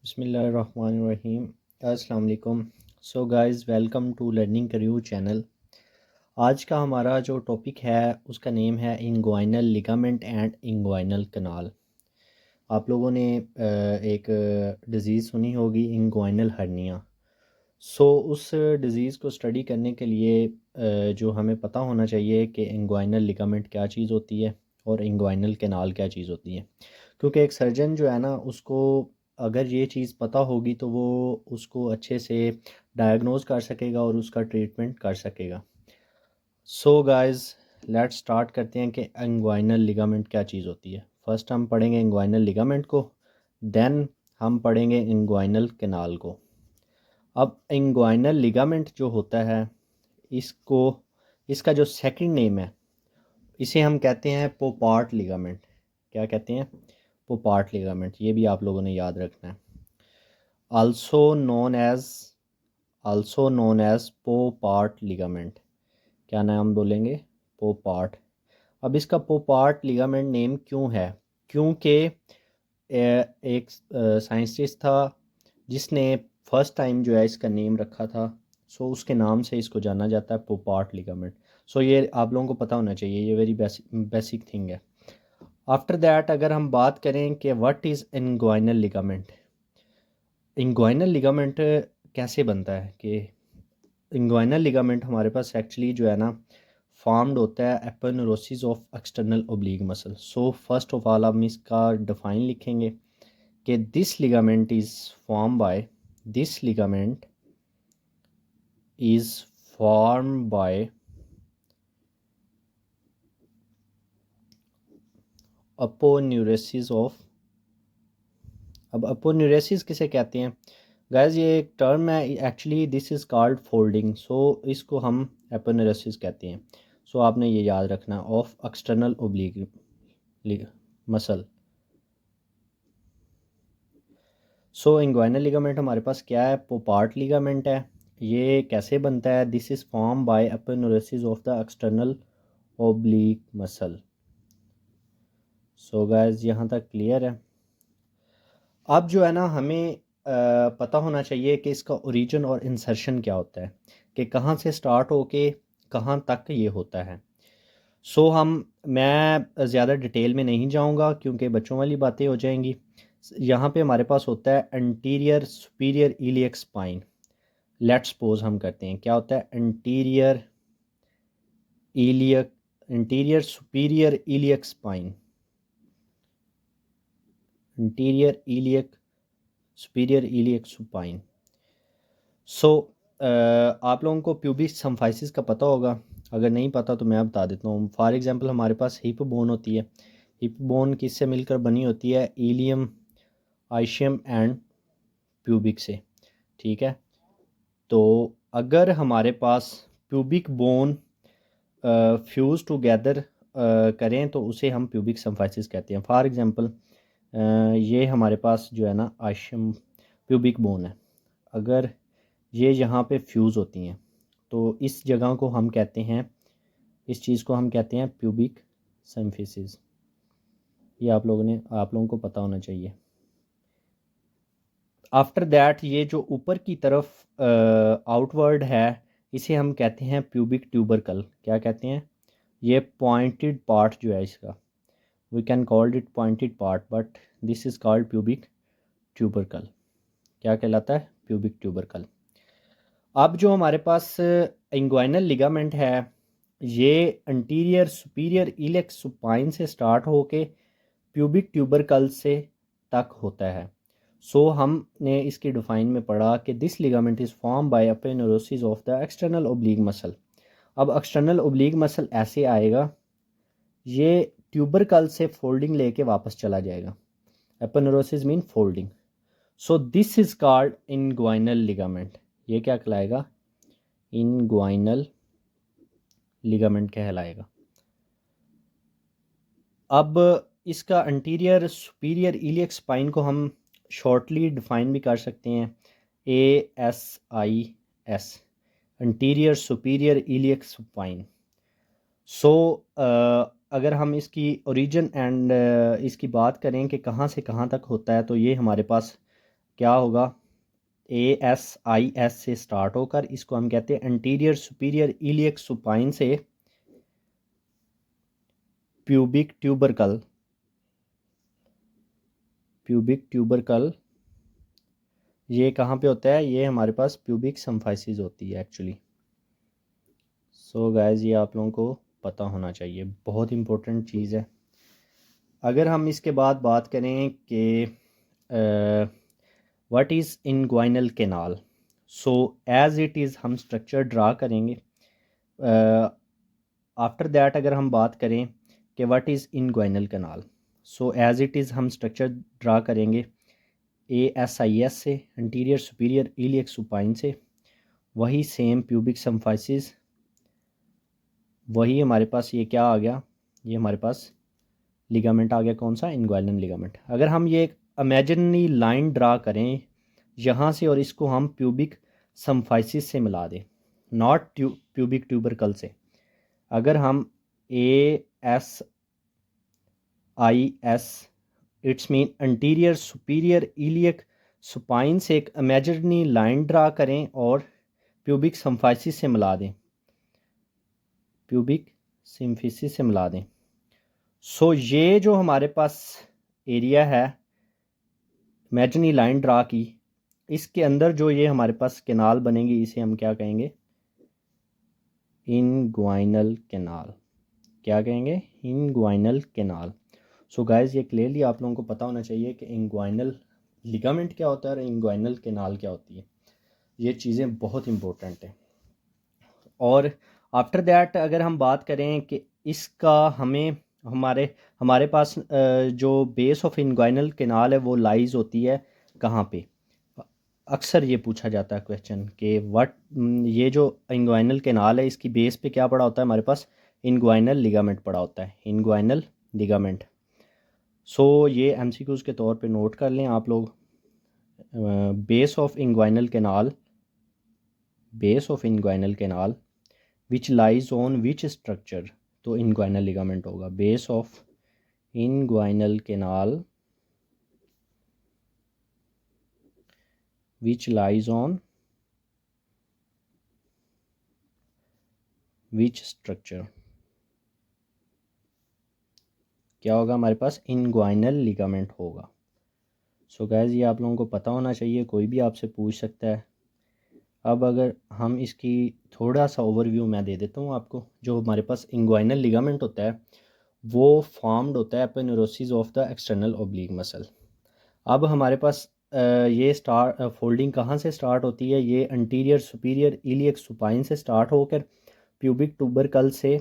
बिस्मिल्लाहिर्रहमानिर्रहीम। अस्सलाम वालेकुम। So guys, welcome to learning career channel. आज का हमारा जो टॉपिक है उसका नेम है inguinal ligament and inguinal canal. आप लोगों ने एक डिज़ीज़ सुनी होगी, इंग्वाइनल हर्निया। उस डिज़ीज़ को स्टडी करने के लिए जो हमें पता होना चाहिए कि इंग्वाइनल लिगामेंट क्या चीज़ होती है और इंग्वाइनल कैनाल क्या चीज़ होती है। क्योंकि एक सर्जन जो है ना, उसको अगर ये चीज़ पता होगी तो वो उसको अच्छे से डायग्नोज कर सकेगा और उसका ट्रीटमेंट कर सकेगा। गाइस, लेट्स स्टार्ट करते हैं कि इंग्वाइनल लिगामेंट क्या चीज़ होती है। फर्स्ट हम पढ़ेंगे इंग्वाइनल लिगामेंट को, देन हम पढ़ेंगे इंग्वाइनल कैनाल को। अब इंग्वाइनल लिगामेंट जो होता है, इसको इसका जो सेकंड नेम है, इसे हम कहते हैं पोपार्ट लिगामेंट। क्या कहते हैं? Poupart ligament. ये भी आप लोगों ने याद रखना है। Also known as Poupart ligament. क्या नाम बोलेंगे? पोपार्ट। अब इसका पोपार्ट लिगामेंट नेम क्यों है? क्योंकि एक साइंटिस्ट था जिसने फर्स्ट टाइम जो है इसका नेम रखा था। उसके नाम से इसको जाना जाता है, पोपार्ट लिगामेंट। ये आप लोगों को पता होना चाहिए, ये वेरी बेसिक थिंग है। आफ्टर दैट अगर हम बात करें कि what is inguinal ligament, inguinal ligament कैसे बनता है, कि इंग्वाइनल लिगामेंट हमारे पास एक्चुअली जो है ना, फॉर्म्ड होता है aponeurosis of external oblique muscle. First of all हम इसका डिफाइन लिखेंगे कि this ligament is form by this ligament is form by aponeurosis of. अब अपोन्यूरोसिस किसे कहते हैं गाइस? ये एक टर्म है actually, this is called folding. इसको हम अपोन्यूरोसिस कहते हैं। आपने ये याद रखना, of external oblique muscle. Inguinal ligament हमारे पास क्या है? पोपार्ट लिगामेंट है। ये कैसे बनता है? This is form by aponeurosis of the external oblique muscle. Guys, यहाँ तक क्लियर है? अब जो है ना, हमें पता होना चाहिए कि इसका ओरिजिन और इंसर्शन क्या होता है, कि कहाँ से स्टार्ट होके कहाँ तक ये होता है। मैं ज़्यादा डिटेल में नहीं जाऊंगा क्योंकि बच्चों वाली बातें हो जाएंगी। यहाँ पे हमारे पास होता है anterior superior iliac spine. Let's suppose हम करते हैं, क्या होता है? Iliac interior superior iliac spine, interior iliac superior iliac supine. आप लोगों को प्यूबिक सिम्फाइसिस का पता होगा। अगर नहीं पता तो मैं बता देता हूँ। फॉर एग्जांपल हमारे पास हिप बोन होती है। हिप बोन किससे मिलकर बनी होती है? इलियम, आइशियम एंड प्यूबिक से। ठीक है, तो अगर हमारे पास प्यूबिक बोन फ्यूज़ टुगेदर करें तो उसे हम प्यूबिक सिम्फाइसिस कहते हैं। फॉर एग्जांपल ये हमारे पास जो है ना, आइशियम प्यूबिक बोन है। अगर ये यहाँ पे फ्यूज़ होती हैं तो इस जगह को हम कहते हैं, इस चीज़ को हम कहते हैं प्यूबिक सिम्फिसिस। ये आप लोगों को पता होना चाहिए। आफ्टर दैट ये जो ऊपर की तरफ आउटवर्ड है, इसे हम कहते हैं प्यूबिक ट्यूबरकल। क्या कहते हैं? ये पॉइंटेड पार्ट जो है इसका, we can called it pointed part, but this is called pubic tubercle. क्या कहलाता है? Pubic tubercle. अब जो हमारे पास इंग्वाइनल लिगामेंट है, ये अंटीरियर सुपीरियर इलेक्स सुपाइन से स्टार्ट होके प्यूबिक ट्यूबरकल से तक होता है। हमने इसकी डिफाइन में पढ़ा कि this ligament is form by aponeurosis of the external oblique muscle. अब एक्सटर्नल ओब्लिक मसल ऐसे आएगा, ये ट्यूबरकल से फोल्डिंग लेके वापस चला जाएगा। Aponeurosis mean folding. This is called inguinal ligament. ये क्या कहलाएगा? इंग्वाइनल लिगामेंट कहलाएगा। अब इसका अंटीरियर सुपीरियर इलियक स्पाइन को हम शॉर्टली डिफाइन भी कर सकते हैं, ASIS, anterior superior iliac spine. अगर हम इसकी ओरिजिन एंड इसकी बात करें कि कहाँ से कहाँ तक होता है, तो ये हमारे पास क्या होगा, ASIS से स्टार्ट होकर इसको हम कहते हैं एंटीरियर सुपीरियर इलियक सुपाइन से प्यूबिक ट्यूबरकल ये कहाँ पे होता है, ये हमारे पास प्यूबिक सम्फाइसिस होती है एक्चुअली। सो गाइस ये आप लोगों को पता होना चाहिए, बहुत इंपॉर्टेंट चीज़ है। अगर हम इसके बाद बात करें कि what is inguinal canal, so as it is हम स्ट्रक्चर ड्रा करेंगे। आफ्टर दैट अगर हम बात करें कि what is inguinal canal, so as it is हम स्ट्रक्चर ड्रा करेंगे ASIS से एंटीरियर सुपीरियर इलियक सुपाइन से, वही सेम प्यूबिक सम्फाइसिस, वही हमारे पास ये क्या आ गया, ये हमारे पास लिगामेंट आ गया, कौन सा, इनग्वाइनल लिगामेंट। अगर हम ये इमेजिनरी लाइन ड्रा करें यहाँ से और इसको हम प्यूबिक सम्फाइसिस से मिला दें, नॉट प्यूबिक ट्यूबरकल से, अगर हम ASIS it's mean anterior superior iliac spine से एक इमेजिनरी लाइन ड्रा करें और प्यूबिक सम्फाइसिस से मिला दें, प्यूबिक सिम्फिसिस से मिला दें। सो ये जो हमारे पास एरिया है इमेजिनरी लाइन ड्रा की, इसके अंदर जो ये हमारे पास कैनाल बनेगी इसे हम क्या कहेंगे, इनग्वाइनल कैनाल। क्या कहेंगे, इनग्वाइनल कैनाल। सो गाइस ये क्लियरली आप लोगों को पता होना चाहिए कि इनग्वाइनल लिगामेंट क्या होता है और इनग्वाइनल कैनाल क्या होती है, ये चीज़ें बहुत इंपॉर्टेंट हैं। और आफ्टर दैट अगर हम बात करें कि इसका हमें हमारे पास जो बेस ऑफ इनग्वाइनल कैनाल है वो लाइज होती है कहाँ पे, अक्सर ये पूछा जाता है क्वेश्चन कि व्हाट, ये जो इनग्वाइनल कैनाल है इसकी बेस पे क्या पड़ा होता है, हमारे पास इनग्वाइनल लिगामेंट पड़ा होता है, इनग्वाइनल लिगामेंट। सो ये MCQs के तौर पे नोट कर लें आप लोग, base of inguinal canal which lies on which structure, तो इनग्वाइनल लिगामेंट होगा, base of inguinal canal which lies on which structure, क्या होगा हमारे पास, इनग्वाइनल लिगामेंट होगा। सो गाइस ये आप लोगों को पता होना चाहिए, कोई भी आपसे पूछ सकता है। अब अगर हम इसकी थोड़ा सा ओवरव्यू मैं दे देता हूँ आपको, जो हमारे पास इनग्वाइनल लिगामेंट होता है वो फॉर्म्ड होता है aponeurosis of the external oblique muscle. अब हमारे पास ये फोल्डिंग कहाँ से स्टार्ट होती है, ये एंटीरियर सुपीरियर इलियक सुपाइन से स्टार्ट होकर प्यूबिक ट्यूबरकल से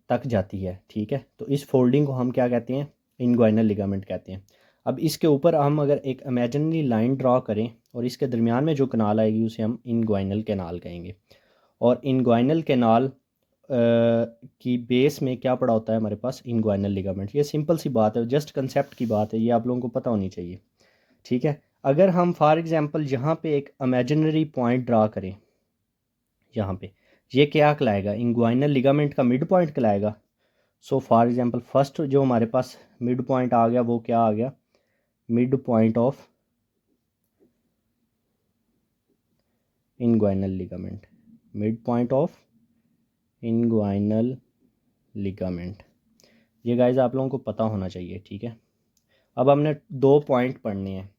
तक जाती है, ठीक है। तो इस फोल्डिंग को हम क्या कहते हैं, इनग्वाइनल लिगामेंट कहते हैं। अब इसके ऊपर हम अगर एक इमेजिनरी लाइन ड्रा करें और इसके दरमियान में जो कनाल आएगी उसे हम इनग्वाइनल कैनाल कहेंगे। और इनग्वाइनल कैनाल की बेस में क्या पड़ा होता है हमारे पास, इनग्वाइनल लिगामेंट। ये सिंपल सी बात है, जस्ट कंसेप्ट की बात है, ये आप लोगों को पता होनी चाहिए, ठीक है। अगर हम फॉर एग्जांपल यहाँ पे एक इमेजिनरी पॉइंट ड्रा करें, यहाँ पे ये क्या कहलाएगा, इनग्वाइनल लिगामेंट का मिड पॉइंट कहलाएगा। सो फॉर एग्जांपल फर्स्ट जो हमारे पास मिड पॉइंट आ गया वो क्या आ गया, mid point of inguinal ligament, mid point of inguinal ligament. ये गाइस आप लोगों को पता होना चाहिए, ठीक है। अब हमने 2 पॉइंट पढ़ने हैं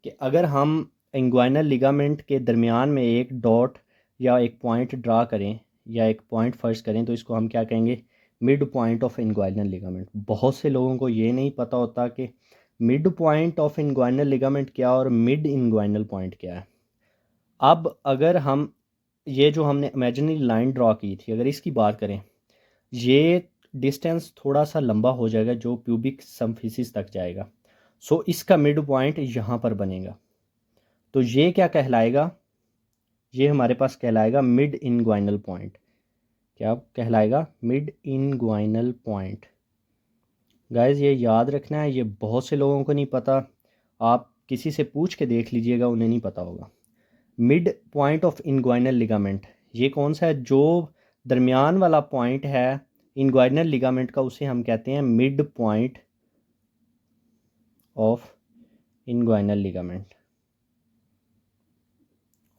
कि अगर हम इनग्वाइनल लिगामेंट के दरमियान में एक डॉट या एक पॉइंट ड्रा करें या एक पॉइंट फर्स्ट करें तो इसको हम क्या कहेंगे, mid point of inguinal ligament. बहुत से लोगों को ये नहीं पता होता कि mid point of inguinal ligament क्या और मिड इनग्वाइनल पॉइंट क्या है। अब अगर हम ये जो हमने इमेजिनरी लाइन ड्रॉ की थी अगर इसकी बात करें, ये डिस्टेंस थोड़ा सा लंबा हो जाएगा जो प्यूबिक सम्फिसिस तक जाएगा। सो इसका मिड पॉइंट यहाँ पर बनेगा, तो ये क्या कहलाएगा, ये हमारे पास कहलाएगा मिड इनग्वाइनल पॉइंट। क्या कहलाएगा, मिड इनग्वाइनल पॉइंट। गाइस ये याद रखना है, ये बहुत से लोगों को नहीं पता, आप किसी से पूछ के देख लीजिएगा उन्हें नहीं पता होगा। Mid point of inguinal ligament ये कौन सा है, जो दरमियान वाला पॉइंट है इनग्वाइनल लिगामेंट का उसे हम कहते हैं mid point of inguinal ligament.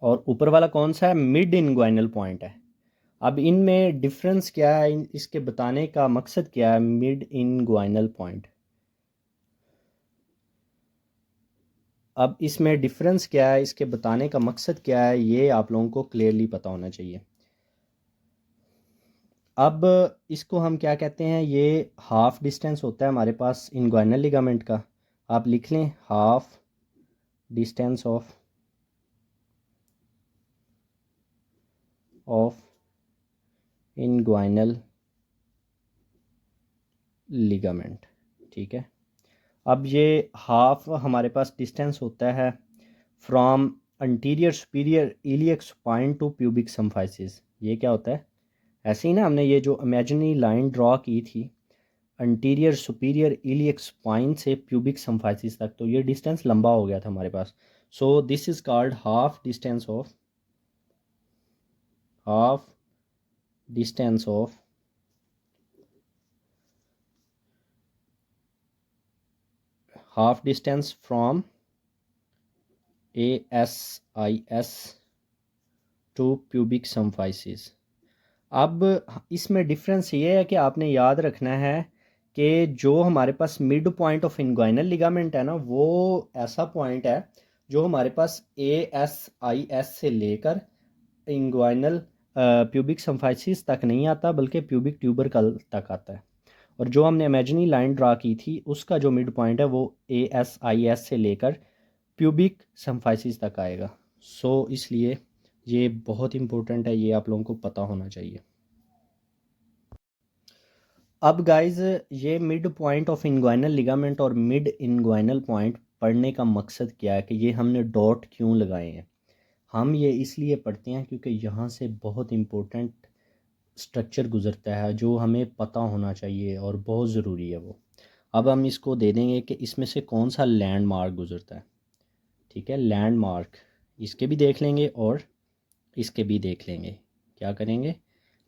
और ऊपर वाला कौन सा है, मिड इनग्वाइनल पॉइंट है। अब इनमें डिफरेंस क्या है, इसके बताने का मकसद क्या है, मिड इनग्वाइनल पॉइंट। अब इसमें डिफरेंस क्या है, इसके बताने का मकसद क्या है, ये आप लोगों को क्लियरली पता होना चाहिए। अब इसको हम क्या कहते हैं, ये हाफ डिस्टेंस होता है हमारे पास इनग्वाइनल लिगामेंट का। आप लिख लें half distance of inguinal ligament, ठीक है। अब ये हाफ हमारे पास डिस्टेंस होता है from anterior superior iliac spine to pubic symphysis. ये क्या होता है, ऐसे ही ना, हमने ये जो इमेजिनरी लाइन ड्रॉ की थी अंटीरियर सुपीरियर इलियक स्पाइन से प्यूबिक सम्फाइसिस तक, तो ये डिस्टेंस लंबा हो गया था हमारे पास। So this is called half distance of half distance from ASIS to pubic symphysis. अब इसमें डिफरेंस ये है कि आपने याद रखना है कि जो हमारे पास mid point of inguinal ligament है ना, वो ऐसा पॉइंट है जो हमारे पास ASIS से लेकर इंग्वाइनल प्यूबिक सम्फाइसिस तक नहीं आता, बल्कि प्यूबिक ट्यूबरकल तक आता है। और जो हमने इमेजिनरी लाइन ड्रा की थी उसका जो मिड पॉइंट है वो ASIS से लेकर प्यूबिक सम्फाइसिस तक आएगा। सो इसलिए ये बहुत इंपॉर्टेंट है, ये आप लोगों को पता होना चाहिए। अब गाइस, ये mid point of inguinal ligament और मिड इनग्वाइनल पॉइंट पढ़ने का मकसद क्या है, कि ये हमने डॉट क्यों लगाए हैं। हम ये इसलिए पढ़ते हैं क्योंकि यहाँ से बहुत इम्पोर्टेंट स्ट्रक्चर गुज़रता है जो हमें पता होना चाहिए और बहुत ज़रूरी है वो। अब हम इसको दे देंगे कि इसमें से कौन सा लैंडमार्क गुज़रता है, ठीक है। लैंडमार्क इसके भी देख लेंगे और इसके भी देख लेंगे। क्या करेंगे,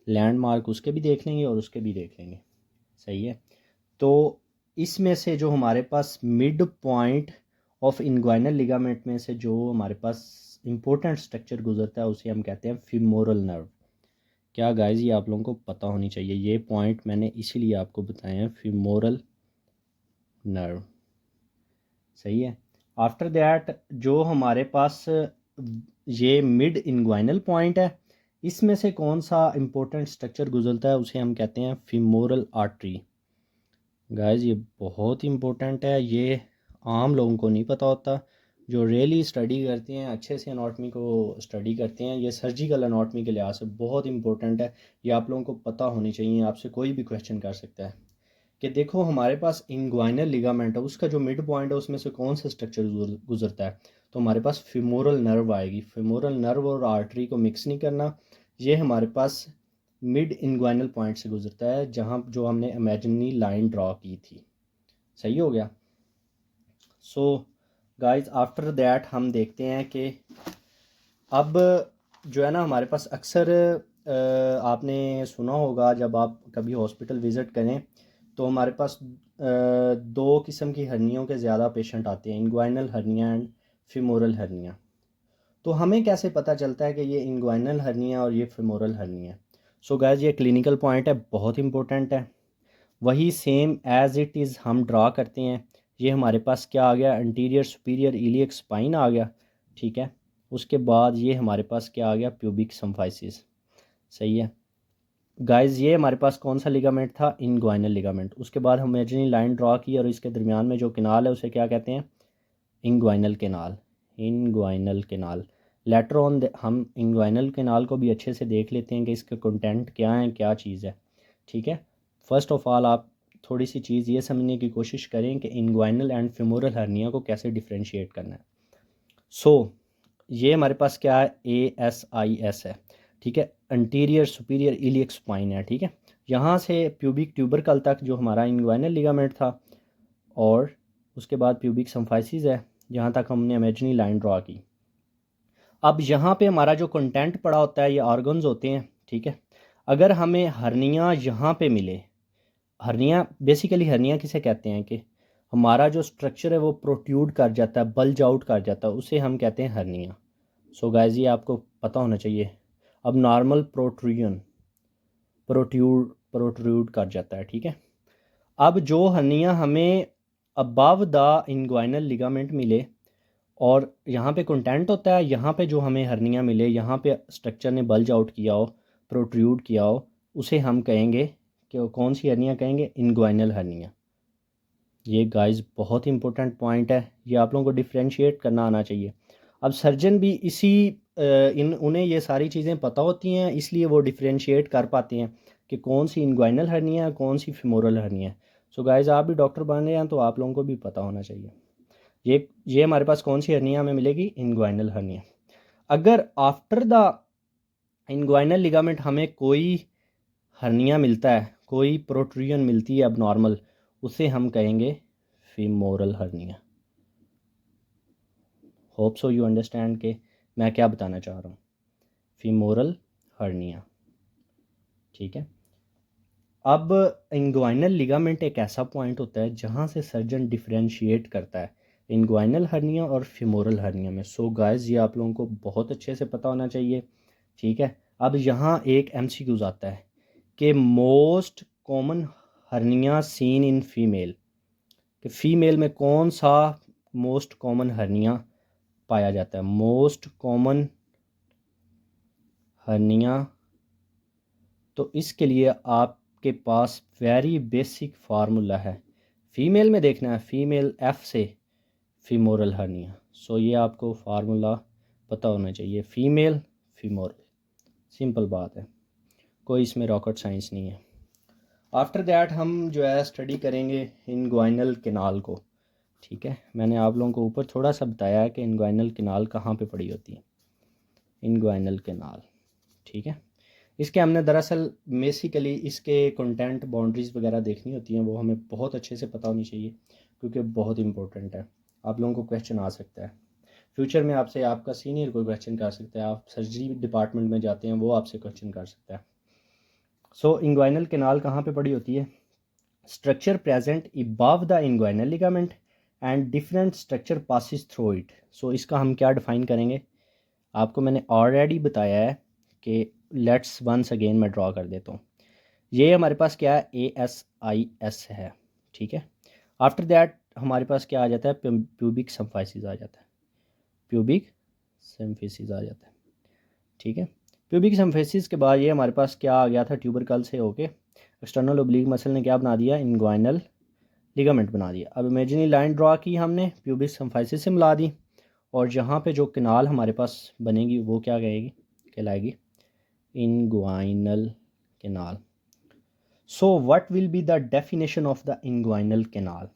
लैंडमार्क उसके भी देख लेंगे और उसके भी देख लेंगे, सही है। तो इसमें से जो हमारे पास mid point of inguinal ligament में से जो हमारे पास इंपॉर्टेंट स्ट्रक्चर गुजरता है उसे हम कहते हैं फीमोरल नर्व। क्या गाइस, ये आप लोगों को पता होनी चाहिए, ये पॉइंट मैंने इसीलिए आपको बताए हैं, फीमोरल नर्व, सही है। आफ्टर दैट जो हमारे पास ये मिड इनग्वाइनल पॉइंट है, इसमें से कौन सा इंपॉर्टेंट स्ट्रक्चर गुजरता है उसे हम कहते हैं फीमोरल आर्टरी। गाइस ये बहुत इंपॉर्टेंट है, ये आम लोगों को नहीं पता होता। जो रियली स्टडी करते हैं, अच्छे से अनाटमी को स्टडी करते हैं, ये सर्जिकल अनाटमी के लिहाज से बहुत इंपॉर्टेंट है, ये आप लोगों को पता होनी चाहिए। आपसे कोई भी क्वेश्चन कर सकता है कि देखो हमारे पास इंग्वाइनल लिगामेंट है, उसका जो मिड पॉइंट है उसमें से कौन सा स्ट्रक्चर गुजरता है, तो हमारे पास फीमोरल नर्व आएगी। फीमोरल नर्व और आर्टरी को मिक्स नहीं करना, ये हमारे पास मिड इनग्वाइनल पॉइंट से गुजरता है, जहाँ जो हमने इमेजिनरी लाइन ड्रॉ की थी, सही हो गया। सो गाइस आफ्टर दैट हम देखते हैं कि अब जो है ना हमारे पास अक्सर आपने सुना होगा जब आप कभी हॉस्पिटल विज़िट करें तो हमारे पास दो किस्म की हर्नियों के ज़्यादा पेशेंट आते हैं, inguinal hernia and femoral hernia. तो हमें कैसे पता चलता है कि ये इंग्वाइनल हर्निया और ये फीमोरल हर्निया। सो गाइस ये क्लिनिकल पॉइंट है, बहुत इंपॉर्टेंट है। वही सेम एज इट इज़ हम ड्रा करते हैं। ये हमारे पास क्या आ गया, अंटीरियर सुपीरियर इलियक स्पाइन आ गया, ठीक है। उसके बाद ये हमारे पास क्या आ गया, प्यूबिक सम्फाइसिस, सही है। गाइस ये हमारे पास कौन सा लिगामेंट था, इनग्वाइनल लिगामेंट। उसके बाद हम इमेजिनरी लाइन ड्रॉ की और इसके दरमियान में जो किनाल है उसे क्या कहते हैं, inguinal canal. Inguinal canal later on हम इंग्वाइनल केनाल को भी अच्छे से देख लेते हैं कि इसके कंटेंट क्या है, क्या चीज़ है, ठीक है। फर्स्ट ऑफ ऑल आप थोड़ी सी चीज़ ये समझने की कोशिश करें कि इंग्वाइनल एंड फीमोरल हर्निया को कैसे डिफ्रेंशिएट करना है। सो ये हमारे पास क्या है, ASIS है, ठीक है। अंटीरियर सुपीरियर इलियक स्पाइन है, ठीक है। यहाँ से प्यूबिक ट्यूबरकल तक जो हमारा इंग्वाइनल लिगामेंट था, और उसके बाद प्यूबिक सम्फाइसिस है, जहाँ तक हमने इमेजिनरी लाइन ड्रॉ की। अब यहाँ पे हमारा जो कंटेंट पड़ा होता है ये ऑर्गन्स होते हैं, ठीक है। अगर हमें हर्निया यहाँ पे मिले, हर्निया बेसिकली हर्निया किसे कहते हैं कि हमारा जो स्ट्रक्चर है वो प्रोट्यूड कर जाता है, बल्ज आउट कर जाता है, उसे हम कहते हैं हर्निया। सो गाइस ये आपको पता होना चाहिए। अब नॉर्मल प्रोट्रूड कर जाता है, ठीक है। अब जो हर्निया हमें अबव द इंग्वाइनल लिगामेंट मिले और यहाँ पे कंटेंट होता है, यहाँ पे जो हमें हर्निया मिले, यहाँ पे स्ट्रक्चर ने बल्ज आउट किया हो, प्रोट्रूड किया हो, उसे हम कहेंगे कि कौन सी हर्निया कहेंगे, इंग्वाइनल हर्निया। ये गाइस बहुत इंपॉर्टेंट पॉइंट है, ये आप लोगों को डिफ्रेंशिएट करना आना चाहिए। अब सर्जन भी उन्हें ये सारी चीज़ें पता होती हैं, इसलिए वो डिफ्रेंशिएट कर पाते हैं कि कौन सी इंग्वाइनल हर्निया है, कौन सी फेमोरल हर्निया है। सो गाइस आप भी डॉक्टर बन रहे हैं तो आप लोगों को भी पता होना चाहिए। ये हमारे पास कौन सी हर्निया हमें मिलेगी, इंग्वाइनल हर्निया। अगर आफ्टर द इंग्वाइनल लिगामेंट हमें कोई हर्निया मिलता है, कोई प्रोट्रूजन मिलती है अब नॉर्मल, उसे हम कहेंगे femoral hernia. Hope so you understand के मैं क्या बताना चाह रहा हूँ। फीमोरल हर्निया, ठीक है। अब इंग्वाइनल लिगामेंट एक ऐसा पॉइंट होता है जहाँ से सर्जन डिफरेंशिएट करता है इंग्वाइनल हर्निया और फीमोरल हर्निया में। सो गाइस ये आप लोगों को बहुत अच्छे से पता होना चाहिए, ठीक है। अब यहाँ एक एमसीक्यूज आता है कि most common hernia seen in female, कि फीमेल में कौन सा मोस्ट कॉमन हर्निया पाया जाता है। मोस्ट कॉमन हर्निया, तो इसके लिए आपके पास वेरी बेसिक फार्मूला है। फीमेल में देखना है, फीमेल एफ से फीमोरल हर्निया। सो ये आपको फार्मूला पता होना चाहिए, फीमेल फीमोरल, सिंपल बात है, कोई इसमें रॉकेट साइंस नहीं है। आफ्टर दैट हम जो है स्टडी करेंगे इंग्वाइनल केनाल को, ठीक है। मैंने आप लोगों को ऊपर थोड़ा सा बताया है कि इंग्वाइनल केनाल कहाँ पे पड़ी होती है, इंग्वाइनल केनाल, ठीक है। इसके हमने दरअसल बेसिकली इसके कंटेंट बाउंड्रीज़ वगैरह देखनी होती हैं, वो हमें बहुत अच्छे से पता होनी चाहिए क्योंकि बहुत इंपॉर्टेंट है। आप लोगों को क्वेश्चन आ सकता है फ्यूचर में, आपसे आपका सीनियर कोई क्वेश्चन कर सकता है, आप सर्जरी डिपार्टमेंट में जाते हैं वो आपसे क्वेश्चन कर सकता है। सो इंग्वाइनल केनाल कहाँ पे पड़ी होती है, structure present above the inguinal ligament and different structure passes through it. So इसका हम क्या डिफाइन करेंगे, आपको मैंने ऑलरेडी बताया है कि लेट्स वंस अगेन मैं ड्रॉ कर देता हूँ। ये हमारे पास क्या है, ASIS है, ठीक है। आफ्टर दैट हमारे पास क्या आ जाता है, प्यूबिक सिम्फाइसिस आ जाता है, प्यूबिक सिम्फाइसिस आ जाता है, ठीक है। प्यूबिक सिम्फाइसिस के बाद ये हमारे पास क्या आ गया था, ट्यूबरकल से होके एक्सटर्नल ओब्लिक मसल ने क्या बना दिया, इंग्वाइनल लिगामेंट बना दिया। अब इमेजिनरी लाइन ड्रॉ की हमने प्यूबिक सिम्फाइसिस से मिला दी, और जहाँ पे जो किनाल हमारे पास बनेगी वो क्या कहेगी, कहलाएगी inguinal canal. So what will be the definition of the inguinal canal?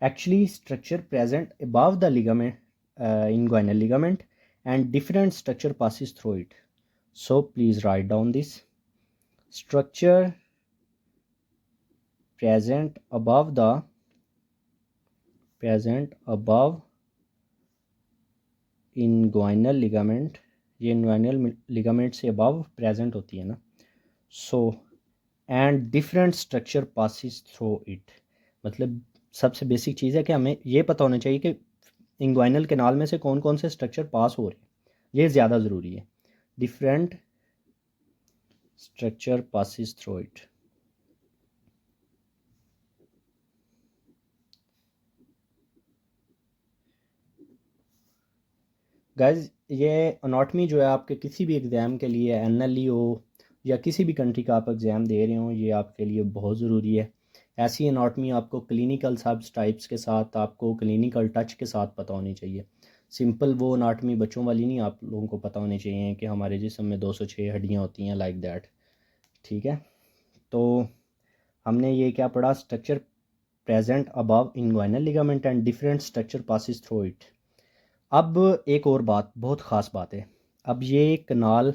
Actually structure present above the ligament, inguinal ligament, and different structure passes through it. So please write down this. Structure present above inguinal ligament, ये inguinal ligament से above present होती है ना, so and different structure passes through it, मतलब सबसे basic चीज़ है कि हमें ये पता होना चाहिए कि इंग्वाइनल केनाल में से कौन कौन से स्ट्रक्चर पास हो रहे हैं, ये ज़्यादा ज़रूरी है। Different structure passes through it. Guys ये अनाटमी जो है आपके किसी भी एग्ज़ाम के लिए, NLE हो या किसी भी कंट्री का आप एग्ज़ाम दे रहे हो, ये आपके लिए बहुत ज़रूरी है। ऐसी अनाटमी आपको क्लिनिकल सब टाइप्स के साथ, आपको क्लिनिकल टच के साथ पता होनी चाहिए। सिंपल वो अनाटमी बच्चों वाली नहीं, आप लोगों को पता होनी चाहिए कि हमारे जिस्म में 206 हड्डियाँ होती हैं, लाइक दैट, ठीक है। तो हमने ये क्या पढ़ा, structure present above inguinal ligament and different structure passes through it. अब एक और बात, बहुत ख़ास बात है। अब ये कनाल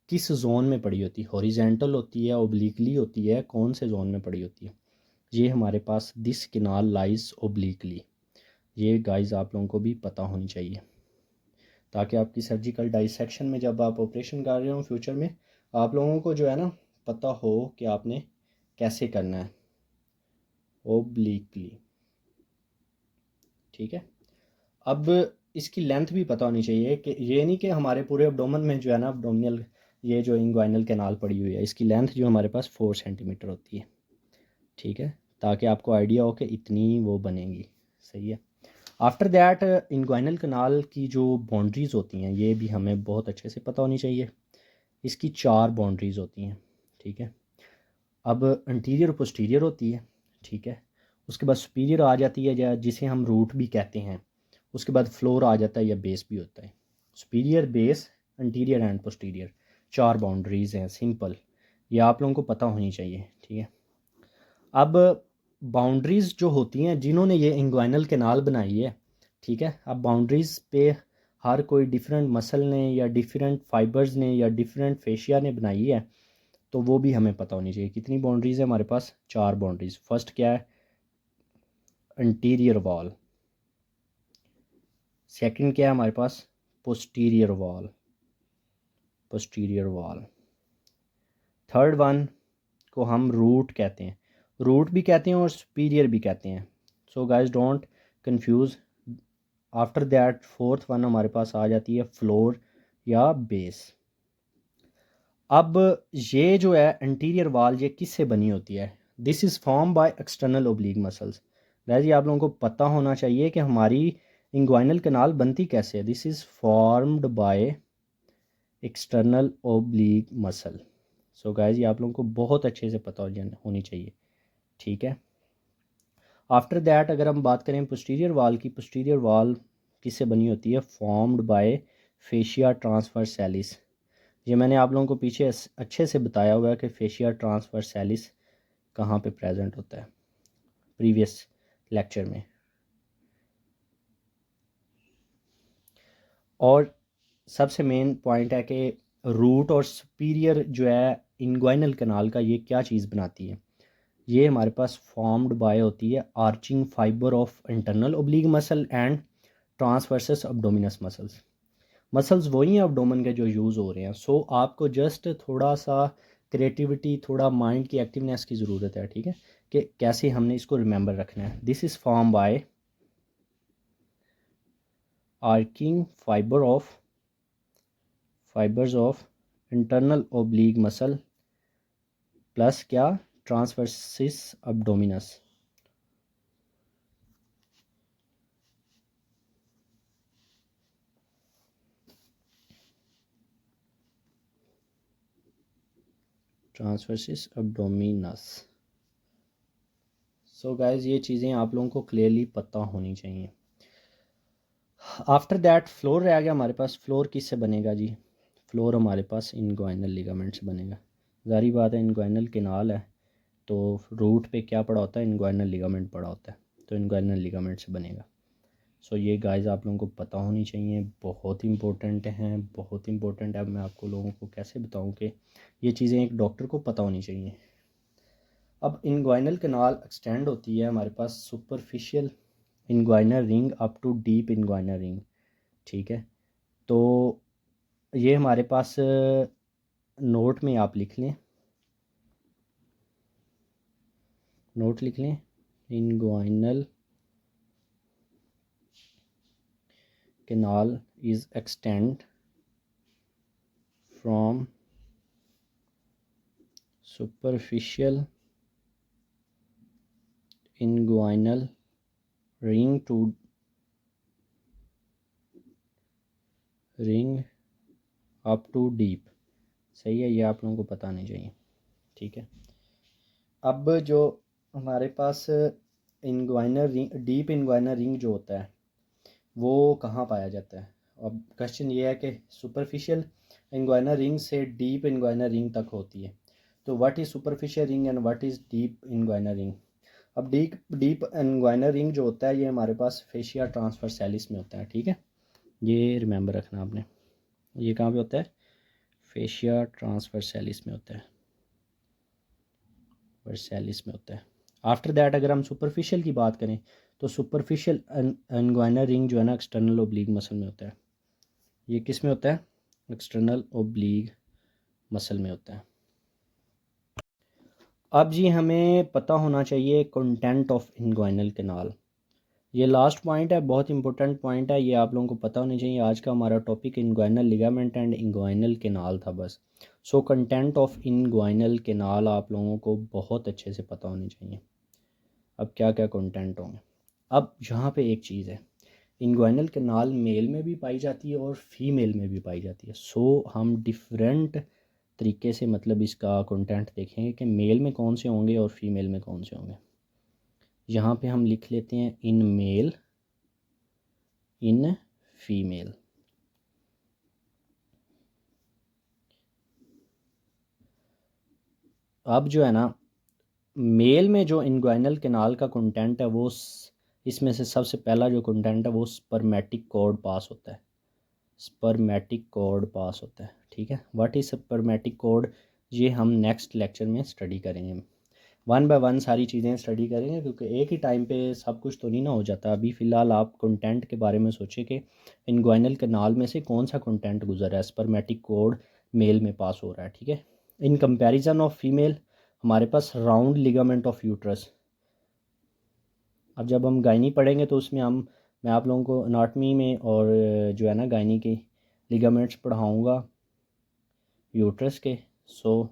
किस जोन में पड़ी होती है, हॉरिजेंटल होती है, ओब्लिकली होती है, कौन से जोन में पड़ी होती है। ये हमारे पास दिस कनाल लाइज ओब्लिकली, ये गाइस आप लोगों को भी पता होनी चाहिए ताकि आपकी सर्जिकल डाइसेक्शन में जब आप ऑपरेशन कर रहे हो फ्यूचर में, आप लोगों को जो है ना पता हो कि आपने कैसे करना है, ओब्लिकली, ठीक है। अब इसकी लेंथ भी पता होनी चाहिए, कि ये नहीं कि हमारे पूरे एब्डोमेन में जो है ना एब्डोमिनल ये जो इंग्वाइनल कैनाल पड़ी हुई है, इसकी लेंथ जो हमारे पास 4 सेंटीमीटर होती है, ठीक है, ताकि आपको आइडिया हो कि इतनी वो बनेगी, सही है। आफ्टर दैट इंग्वाइनल कैनाल की जो बाउंड्रीज़ होती हैं ये भी हमें बहुत अच्छे से पता होनी चाहिए। इसकी 4 बाउंड्रीज़ होती हैं, ठीक है। अब अंटीरियर और पोस्टीरियर होती है, ठीक है। उसके बाद सुपीरियर आ जाती है, या जिसे हम रूट भी कहते हैं। उसके बाद फ्लोर आ जाता है, या बेस भी होता है। Superior, base, anterior and posterior, 4 boundaries हैं, सिंपल। ये आप लोगों को पता होनी चाहिए, ठीक है। अब बाउंड्रीज़ जो होती हैं, जिन्होंने ये इंग्वाइनल कैनाल बनाई है, ठीक है, अब बाउंड्रीज़ पे हर कोई डिफरेंट मसल ने या डिफरेंट फाइबर्स ने या डिफरेंट फेशिया ने बनाई है, तो वो भी हमें पता होनी चाहिए। कितनी बाउंड्रीज़ है हमारे पास? 4 बाउंड्रीज़। फर्स्ट क्या है? Anterior wall. सेकंड क्या है हमारे पास? Posterior wall, posterior wall. Third one को हम रूट कहते हैं, रूट भी कहते हैं और सुपीरियर भी कहते हैं। So guys don't confuse. After that fourth one हमारे पास आ जाती है फ्लोर या बेस। अब ये जो है इंटीरियर वॉल, ये किससे बनी होती है? This is form by external oblique muscles. Guys ये आप लोगों को पता होना चाहिए कि हमारी इंग्वाइनल कैनाल बनती कैसे है। This is formed by external oblique muscle. So guys ये आप लोगों को बहुत अच्छे से पता होनी चाहिए, ठीक है। आफ्टर दैट अगर हम बात करें पोस्टीरियर वॉल की, पोस्टीरियर वॉल किससे बनी होती है? Formed by fascia transversalis. ये मैंने आप लोगों को पीछे अच्छे से बताया हुआ है कि फेशिया ट्रांसवर्सैलिस कहाँ पे प्रेजेंट होता है प्रीवियस लेक्चर में। और सबसे मेन पॉइंट है कि रूट और सुपीरियर जो है इंग्वाइनल कैनाल का, ये क्या चीज़ बनाती है? ये हमारे पास फॉर्म्ड बाय होती है arching fiber of internal oblique muscle and transversus abdominis muscles. Muscles वही हैं अब्डोमेन के जो यूज़ हो रहे हैं। सो आपको जस्ट थोड़ा सा क्रिएटिविटी, थोड़ा माइंड की एक्टिवनेस की ज़रूरत है, ठीक है, कि कैसे हमने इसको रिमेंबर रखना है। This is form by arching fibres of internal oblique muscle plus क्या? Transversus abdominis. Transversus abdominis. So guys ये चीज़ें आप लोगों को क्लियरली पता होनी चाहिए। आफ्टर दैट फ्लोर रह गया हमारे पास। फ्लोर किससे बनेगा जी? फ्लोर हमारे पास इनग्वाइनल लिगामेंट से बनेगा। ज़ाहिर बात है, इनग्वाइनल कैनाल है तो रूट पे क्या पड़ा होता है? इनग्वाइनल लिगामेंट पड़ा होता है, तो इनग्वाइनल लिगामेंट से बनेगा। सो ये गाइस आप लोगों को पता होनी चाहिए, बहुत इंपॉर्टेंट हैं, बहुत इंपॉर्टेंट है। अब मैं आपको लोगों को कैसे बताऊं कि ये चीज़ें एक डॉक्टर को पता होनी चाहिए। अब इनग्वाइनल कैनाल एक्सटेंड होती है हमारे पास superficial inguinal ring up to deep inguinal ring, ठीक है। तो ये हमारे पास नोट में आप लिख लें, नोट लिख लें। Inguinal canal is extend from superficial inguinal ring to ring up to deep। सही है, ये आप लोगों को पता नहीं चाहिए, ठीक है। अब जो हमारे पास inguinal ring, deep inguinal ring जो होता है वो कहाँ पाया जाता है? अब क्वेश्चन ये है कि सुपरफिशियल इनग्वाइनल रिंग से डीप इनग्वाइनल रिंग तक होती है, तो what is superficial ring and what is deep inguinal ring? अब डीप इनग्वाइनल रिंग जो होता है ये हमारे पास फेशिया ट्रांसवर्सैलिस में होता है, ठीक है। ये रिमेंबर रखना आपने, ये कहाँ पे होता है? फेशिया ट्रांसवर्सैलिस में होता है, वर्सैलिस में होता है। आफ्टर दैट अगर हम सुपरफिशियल की बात करें तो सुपरफिशियल इनग्वाइनल रिंग जो है ना एक्सटर्नल ओब्लिक मसल में होता है। ये किस में होता है? एक्सटर्नल ओब्लिक मसल में होता है। अब जी हमें पता होना चाहिए कंटेंट ऑफ इनग्वाइनल कैनाल। ये लास्ट पॉइंट है, बहुत इंपॉर्टेंट पॉइंट है, ये आप लोगों को पता होना चाहिए। आज का हमारा topic inguinal ligament and inguinal canal था बस। So content of inguinal canal आप लोगों को बहुत अच्छे से पता होनी चाहिए। अब क्या क्या कंटेंट होंगे। अब यहाँ पे एक चीज़ है, इनग्वाइनल कैनाल मेल में भी पाई जाती है और फीमेल में भी पाई जाती है। सो हम डिफरेंट तरीके से मतलब इसका कंटेंट देखेंगे कि मेल में कौन से होंगे और फीमेल में कौन से होंगे। यहाँ पे हम लिख लेते हैं इन मेल, इन फीमेल। अब जो है ना, मेल में जो इनग्वाइनल कैनाल का कंटेंट है वो इसमें से सबसे पहला जो कंटेंट है वो स्पर्मेटिक कॉर्ड पास होता है। स्पर्मेटिक कॉर्ड पास होता है, ठीक है। व्हाट इज़ स्पर्मेटिक कॉर्ड, ये हम नेक्स्ट लेक्चर में स्टडी करेंगे। वन बाय वन सारी चीज़ें स्टडी करेंगे, क्योंकि एक ही टाइम पे सब कुछ तो नहीं ना हो जाता। अभी फ़िलहाल आप कंटेंट के बारे में सोचें कि इनग्वाइनल कैनाल में से कौन सा कंटेंट गुजर रहा है। स्पर्मेटिक कॉर्ड मेल में पास हो रहा है, ठीक है। इन कंपैरिजन ऑफ फीमेल हमारे पास राउंड लिगामेंट ऑफ यूट्रस। अब जब हम गायनी पढ़ेंगे तो उसमें मैं आप लोगों को अनाटमी में और जो है ना गायनी के लिगामेंट्स पढ़ाऊँगा यूट्रस के। सो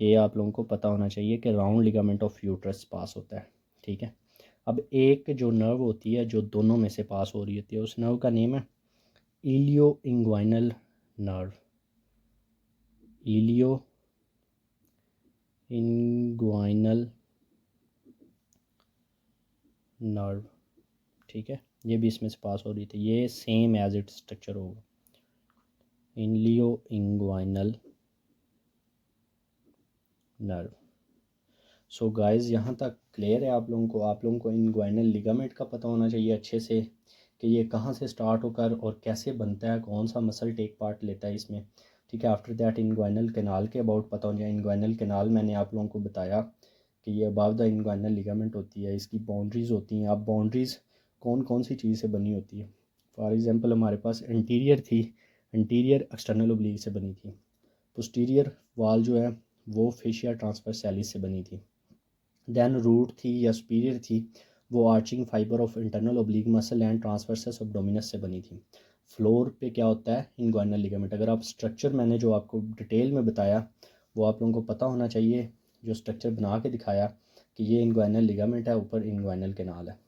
ये आप लोगों को पता होना चाहिए कि राउंड लिगामेंट ऑफ यूट्रस पास होता है, ठीक है। अब एक जो नर्व होती है जो दोनों में से पास हो रही होती है, उस नर्व का नेम है इलियो इंग्वाइनल नर्व। इलियो इंग्वाइनल नर्व, ठीक है। ये भी इसमें से पास हो रही थी, ये सेम एज इट स्ट्रक्चर होगा, इलियो इंग्वाइनल नर्व। सो गाइस यहाँ तक क्लियर है आप लोगों को। आप लोगों को इंग्वाइनल लिगामेंट का पता होना चाहिए अच्छे से कि ये कहाँ से स्टार्ट होकर और कैसे बनता है, कौन सा मसल टेक पार्ट लेता है इसमें, ठीक है। आफ्टर दैट इंग्वाइनल कैनाल के अबाउट पता होना चाहिए। इंग्वाइनल कैनाल मैंने आप लोगों को बताया कि ये अबाव द इंग्वाइनल लिगामेंट होती है, इसकी बाउंड्रीज़ होती हैं। अब बाउंड्रीज़ कौन कौन सी चीज़ से बनी होती है। फॉर एग्ज़ाम्पल हमारे पास एंटीरियर थी, एंटीरियर एक्सटर्नल ओब्लिक से बनी थी। पोस्टीरियर वाल जो है वो फेशिया ट्रांसवर्सैलिस से बनी थी। देन रूट थी या सुपीरियर थी, वो arching fiber of internal oblique muscle and transversus abdominis से बनी थी। फ्लोर पे क्या होता है, इंग्वाइनल लिगामेंट। अगर आप स्ट्रक्चर मैंने जो आपको डिटेल में बताया वो आप लोगों को पता होना चाहिए, जो स्ट्रक्चर बना के दिखाया कि ये इंग्वाइनल लिगामेंट है, ऊपर इंग्वाइनल कैनाल है।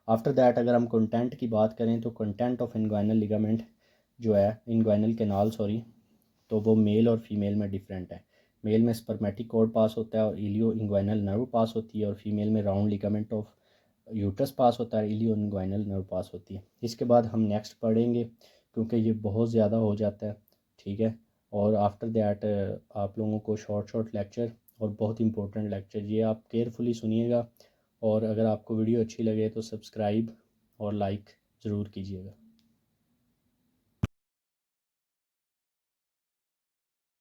आफ्टर दैट अगर हम कंटेंट की बात करें तो कंटेंट ऑफ इंग्वाइनल लिगामेंट जो है, इंग्वाइनल कैनाल सॉरी, तो वो मेल और फीमेल में डिफरेंट है। मेल में स्पर्मेटिक कॉर्ड पास होता है और इलियो इंग्वाइनल नर्व पास होती है, और फीमेल में राउंड लिगामेंट ऑफ यूट्रस पास होता है, इलियो इंग्वाइनल नर्व पास होती है। इसके बाद हम नेक्स्ट पढ़ेंगे क्योंकि ये बहुत ज़्यादा हो जाता है, ठीक है। और आफ्टर दैट आप लोगों को शॉर्ट शॉर्ट लेक्चर और बहुत इंपॉर्टेंट लेक्चर, ये आप केयरफुली सुनिएगा। और अगर आपको वीडियो अच्छी लगे तो सब्सक्राइब और लाइक ज़रूर कीजिएगा।